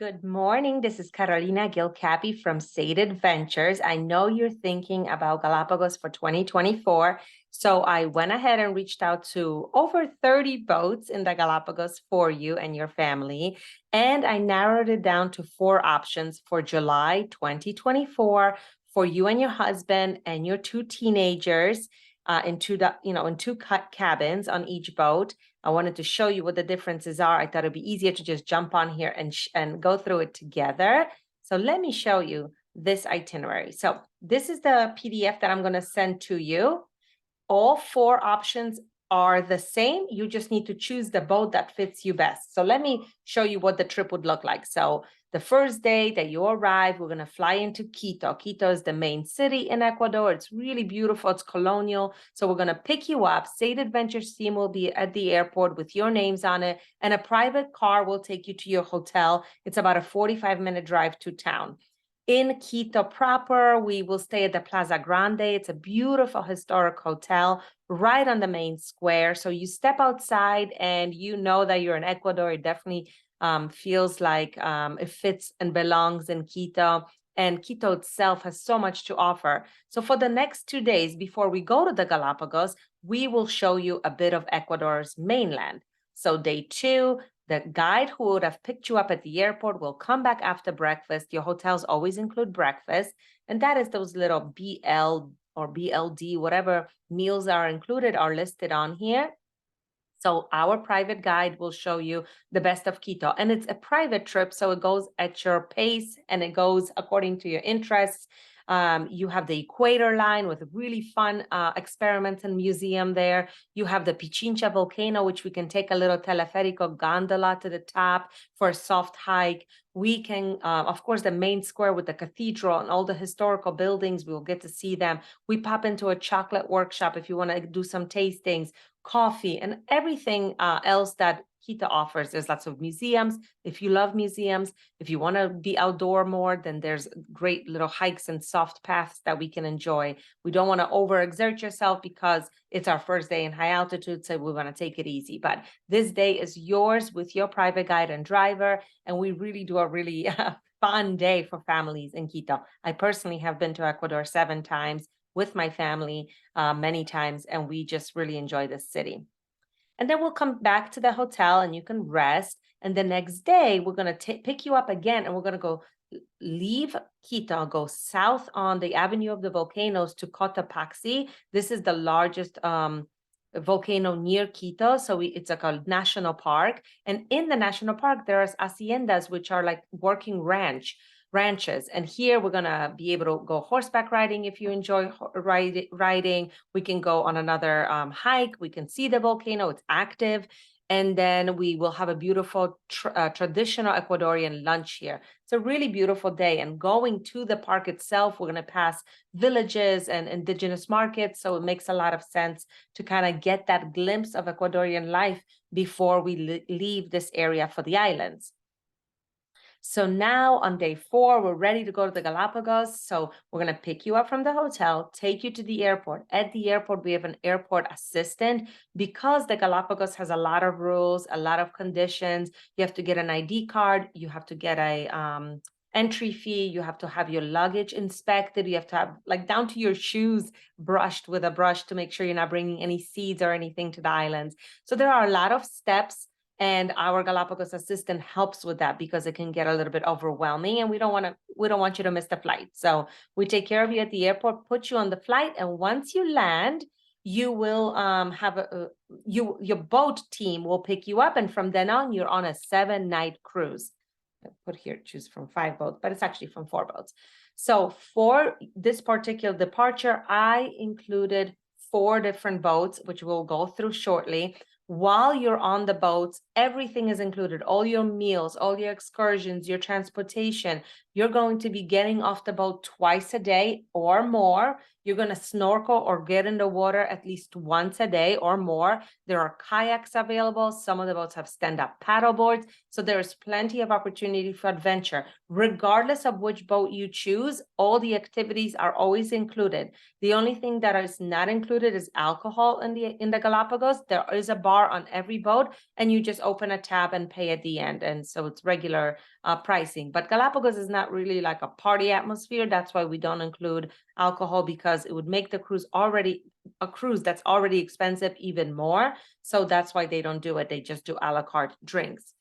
Good morning. This is Carolina Gilcapi from Sade Adventures. I know you're thinking about Galapagos for 2024. So I went ahead and reached out to over 30 boats in the Galapagos for you and your family. And I narrowed it down to 4 options for July 2024 for you and your husband and your 2 teenagers in two cabins on each boat. I wanted to show you what the differences are. I thought it'd be easier to just jump on here and go through it together. So let me show you this itinerary. So this is the PDF that I'm going to send to you. All 4 options are the same. You just need to choose the boat that fits you best. So let me show you what the trip would look like. So the first day that you arrive, we're going to fly into Quito. Quito is the main city in Ecuador. It's really beautiful. It's colonial. So we're going to pick you up. Sade Adventures team will be at the airport with your names on it, and a private car will take you to your hotel. It's about a 45-minute drive to town. In Quito proper, we will stay at the Plaza Grande. It's a beautiful historic hotel right on the main square. So you step outside and you know that you're in Ecuador. It definitely feels like it fits and belongs in Quito. And Quito itself has so much to offer. So for the next 2 days before we go to the Galapagos, we will show you a bit of Ecuador's mainland. So day 2, the guide who would have picked you up at the airport will come back after breakfast. Your hotels always include breakfast. And that is those little BL or BLD, whatever meals are included are listed on here. So our private guide will show you the best of Quito. And it's a private trip, so it goes at your pace and it goes according to your interests. You have the Equator Line with a really fun experiments and museum there. You have the Pichincha volcano, which we can take a little teleférico gondola to the top for a soft hike. We can, of course, the main square with the cathedral and all the historical buildings, we will get to see them. We pop into a chocolate workshop if you want to do some tastings, coffee, and everything else that Quito offers. There's lots of museums. If you love museums, if you want to be outdoor more, then there's great little hikes and soft paths that we can enjoy. We don't want to overexert yourself because it's our first day in high altitude, so we want to take it easy. But this day is yours with your private guide and driver, and we really do a really fun day for families in Quito. I personally have been to Ecuador 7 times with my family many times, and we just really enjoy this city. And then we'll come back to the hotel and you can rest. And the next day, we're going to pick you up again, and we're going to go leave Quito, go south on the Avenue of the Volcanoes to Cotopaxi. This is the largest volcano near Quito. So it's like a national park. And in the national park, there's haciendas, which are like working ranches. And here we're going to be able to go horseback riding if you enjoy riding. We can go on another hike. We can see the volcano. It's active. And then we will have a beautiful traditional Ecuadorian lunch here. It's a really beautiful day. And going to the park itself, we're going to pass villages and indigenous markets. So it makes a lot of sense to kind of get that glimpse of Ecuadorian life before we leave this area for the islands. So now on day 4, we're ready to go to the Galapagos. So we're going to pick you up from the hotel, take you to the airport. At the airport, we have an airport assistant. Because the Galapagos has a lot of rules, a lot of conditions. You have to get an ID card. You have to get a entry fee. You have to have your luggage inspected. You have to have, like, down to your shoes brushed with a brush to make sure you're not bringing any seeds or anything to the islands. So there are a lot of steps. And our Galapagos assistant helps with that because it can get a little bit overwhelming, and we don't want you to miss the flight. So we take care of you at the airport, put you on the flight, and once you land, you will have your boat team will pick you up, and from then on, you're on a 7-night cruise. I put here choose from 5 boats, but it's actually from 4 boats. So for this particular departure, I included 4 different boats, which we'll go through shortly. While you're on the boats, everything is included, all your meals, all your excursions, your transportation. You're going to be getting off the boat twice a day or more. You're going to snorkel or get in the water at least once a day or more. There are kayaks available. Some of the boats have stand-up paddle boards. So there's plenty of opportunity for adventure. Regardless of which boat you choose, all the activities are always included. The only thing that is not included is alcohol in the Galapagos. There is a bar on every boat, and you just open a tab and pay at the end. And so it's regular pricing. But Galapagos is not really like a party atmosphere. That's why we don't include alcohol, because it would make the cruise that's already expensive even more. So that's why they don't do it. They just do a la carte drinks.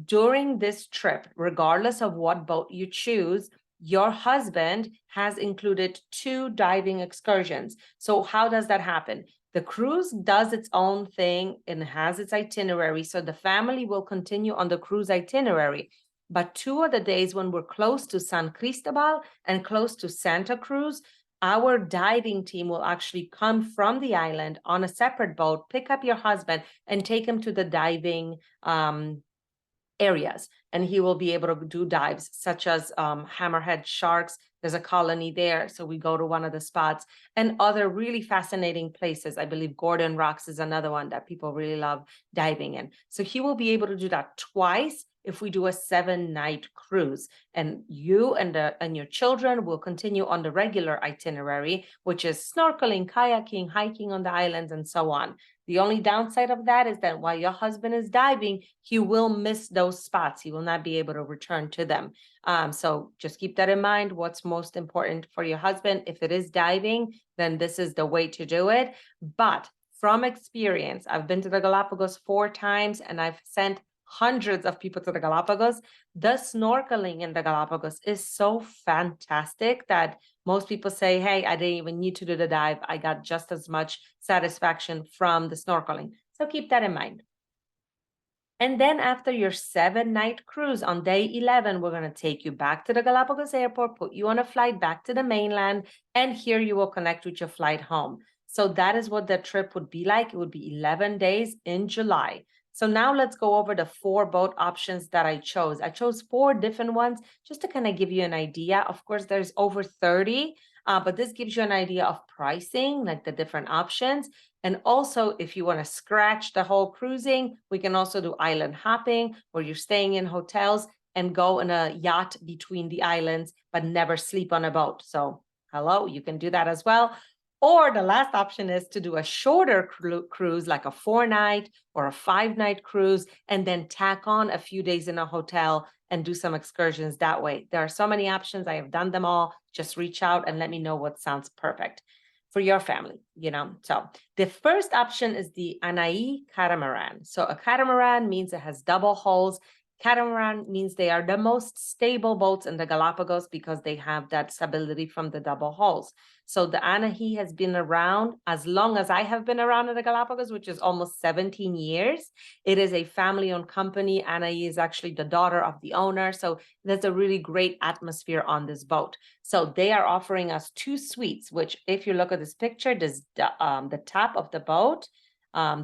During this trip, regardless of what boat you choose, your husband has included 2 diving excursions. So how does that happen? The cruise does its own thing and has its itinerary. So the family will continue on the cruise itinerary. But 2 of the days when we're close to San Cristobal and close to Santa Cruz, our diving team will actually come from the island on a separate boat, pick up your husband, and take him to the diving areas, and he will be able to do dives such as hammerhead sharks. There's a colony there, so we go to one of the spots, and other really fascinating places. I believe Gordon Rocks is another one that people really love diving in. So he will be able to do that twice if we do a 7-night cruise, and you and your children will continue on the regular itinerary, which is snorkeling, kayaking, hiking on the islands, and so on. The only downside of that is that while your husband is diving, he will miss those spots. He will not be able to return to them. So just keep that in mind. What's most important for your husband? If it is diving, then this is the way to do it. But from experience, I've been to the Galapagos 4 times, and I've sent hundreds of people to the Galapagos. The snorkeling in the Galapagos is so fantastic that most people say, hey, I didn't even need to do the dive. I got just as much satisfaction from the snorkeling. So keep that in mind. And then after your 7-night cruise on day 11, we're going to take you back to the Galapagos airport, put you on a flight back to the mainland, and here you will connect with your flight home. So that is what the trip would be like. It would be 11 days in July. So now let's go over the 4 boat options that I chose. I chose 4 different ones just to kind of give you an idea. Of course, there's over 30, but this gives you an idea of pricing, like the different options. And also, if you want to scratch the whole cruising, we can also do island hopping, where you're staying in hotels and go in a yacht between the islands, but never sleep on a boat. So hello, you can do that as well. Or the last option is to do a shorter cruise, like a 4-night or a 5-night cruise, and then tack on a few days in a hotel and do some excursions that way. There are so many options. I have done them all. Just reach out and let me know what sounds perfect for your family, So the first option is the Anahi catamaran. So a catamaran means it has double hulls. Catamaran means they are the most stable boats in the Galapagos because they have that stability from the double hulls. So the Anahi has been around as long as I have been around in the Galapagos, which is almost 17 years. It is a family-owned company. Anahi is actually the daughter of the owner. So there's a really great atmosphere on this boat. So they are offering us 2 suites, which if you look at this picture, there's the top of the boat,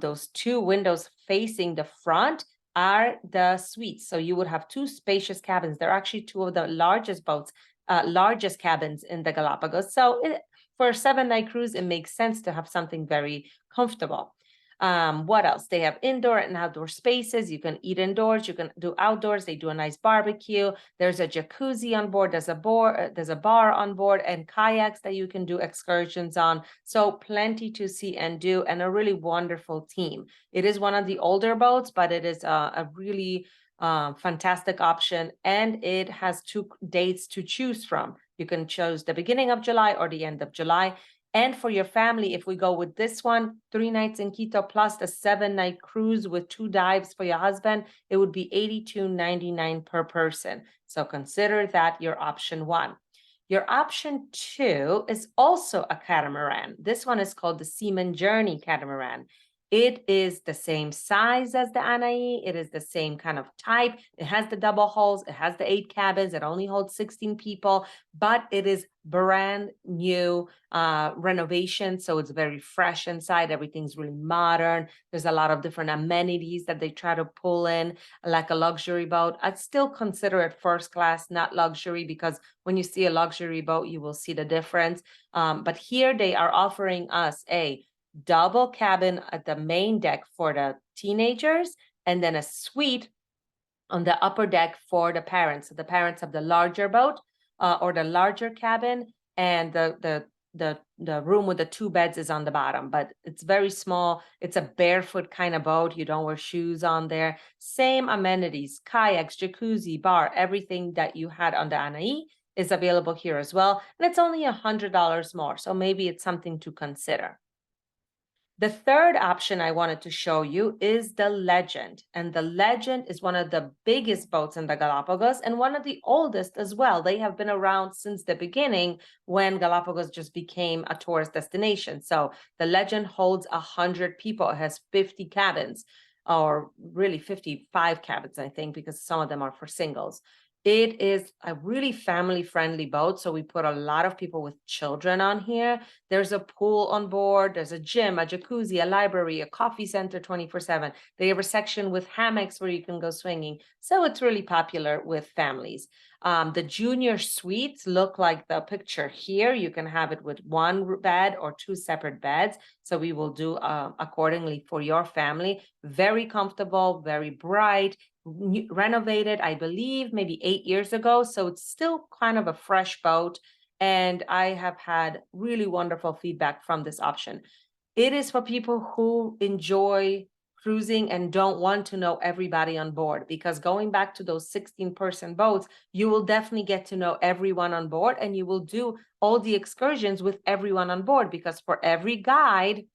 those 2 windows facing the front are the suites. So you would have 2 spacious cabins. They're actually 2 of the largest boats, largest cabins in the Galapagos. So for a 7-night cruise, it makes sense to have something very comfortable. What else? They have indoor and outdoor spaces. You can eat indoors, you can do outdoors. They do a nice barbecue. There's a jacuzzi on board. There's a bar on board, and kayaks that you can do excursions on. So plenty to see and do, and a really wonderful team. It is one of the older boats, but it is a really fantastic option, and it has 2 dates to choose from. You can choose the beginning of July or the end of July. And for your family, if we go with this one, 3 nights in Quito plus the 7-night cruise with 2 dives for your husband, it would be $82.99 per person. So consider that your option 1. Your option 2 is also a catamaran. This one is called the Seaman Journey catamaran. It is the same size as the Anahi. It is the same kind of type. It has the double hulls. It has the 8 cabins. It only holds 16 people, but it is brand new renovation. So it's very fresh inside. Everything's really modern. There's a lot of different amenities that they try to pull in, like a luxury boat. I'd still consider it first class, not luxury, because when you see a luxury boat, you will see the difference. But here they are offering us a double cabin at the main deck for the teenagers, and then a suite on the upper deck for the parents. So the parents have the larger boat or the larger cabin, and the room with the 2 beds is on the bottom, but it's very small. It's a barefoot kind of boat. You don't wear shoes on there. Same amenities, kayaks, jacuzzi, bar, everything that you had on the Anahi is available here as well. And it's only $100 more. So maybe it's something to consider. The third option I wanted to show you is the Legend. And the Legend is one of the biggest boats in the Galapagos and one of the oldest as well. They have been around since the beginning when Galapagos just became a tourist destination. So the Legend holds 100 people. It has 50 cabins, or really 55 cabins, I think, because some of them are for singles. It is a really family-friendly boat, so we put a lot of people with children on here. There's a pool on board, there's a gym, a jacuzzi, a library, a coffee center 24/7. They have a section with hammocks where you can go swinging. So it's really popular with families. The junior suites look like the picture here. You can have it with 1 bed or 2 separate beds. So we will do accordingly for your family. Very comfortable, very bright, renovated, I believe, maybe 8 years ago. So it's still kind of a fresh boat. And I have had really wonderful feedback from this option. It is for people who enjoy cruising and don't want to know everybody on board, because going back to those 16-person boats, you will definitely get to know everyone on board, and you will do all the excursions with everyone on board, because for every guide,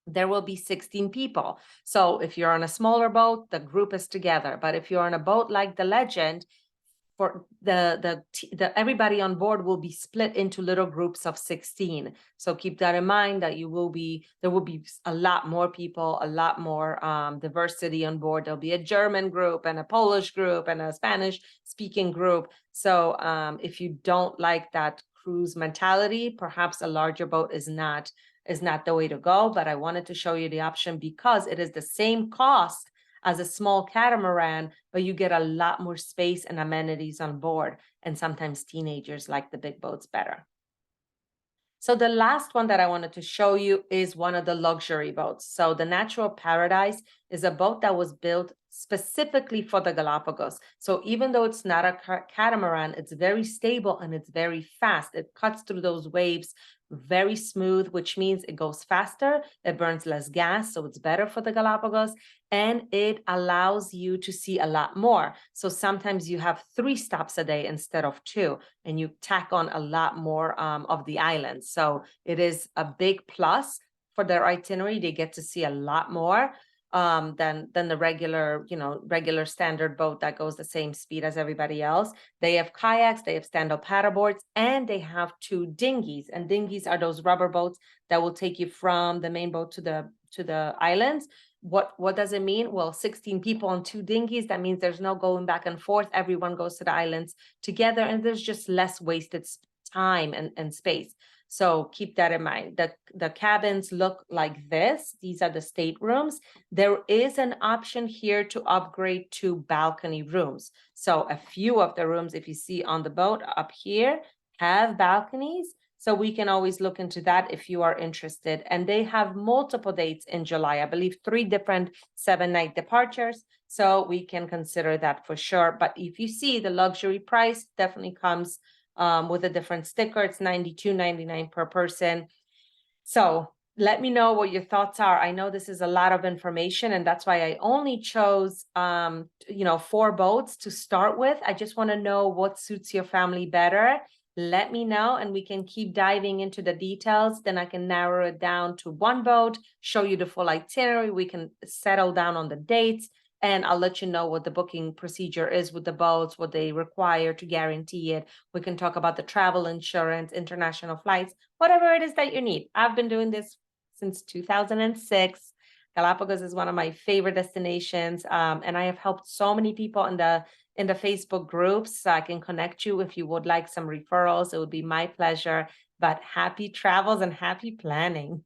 there will be 16 people. So if you're on a smaller boat, the group is together. But if you're on a boat like the Legend, for the everybody on board will be split into little groups of 16. So keep that in mind, that there will be a lot more people, a lot more diversity on board. There'll be a German group and a Polish group and a Spanish speaking group. So if you don't like that cruise mentality, perhaps a larger boat is not the way to go. But I wanted to show you the option because it is the same cost as a small catamaran, but you get a lot more space and amenities on board. And sometimes teenagers like the big boats better. So the last one that I wanted to show you is one of the luxury boats. So the Natural Paradise is a boat that was built specifically for the Galapagos. So even though it's not a catamaran, it's very stable and it's very fast. It cuts through those waves very smooth, which means it goes faster, it burns less gas, so it's better for the Galapagos, and it allows you to see a lot more. So sometimes you have 3 stops a day instead of 2, and you tack on a lot more of the islands. So it is a big plus for their itinerary. They get to see a lot more than the regular standard boat that goes the same speed as everybody else. They have kayaks, they have stand-up paddleboards, and they have 2 dinghies. And dinghies are those rubber boats that will take you from the main boat to the islands. What does it mean? Well, 16 people on 2 dinghies, that means there's no going back and forth. Everyone goes to the islands together, and there's just less wasted time and space. So keep that in mind. The cabins look like this. These are the staterooms. There is an option here to upgrade to balcony rooms. So a few of the rooms, if you see on the boat up here, have balconies. So we can always look into that if you are interested. And they have multiple dates in July, I believe 3 different 7-night departures. So we can consider that for sure. But if you see the luxury price, definitely comes with a different sticker. It's $92.99 per person. So let me know what your thoughts are. I know this is a lot of information, and that's why I only chose 4 boats to start with. I just want to know what suits your family better. Let me know, and we can keep diving into the details. Then I can narrow it down to 1 boat, show you the full itinerary. We can settle down on the dates, and I'll let you know what the booking procedure is with the boats, what they require to guarantee it. We can talk about the travel insurance, international flights, whatever it is that you need. I've been doing this since 2006. Galapagos is one of my favorite destinations, and I have helped so many people in the Facebook groups. So I can connect you if you would like some referrals. It would be my pleasure. But happy travels and happy planning.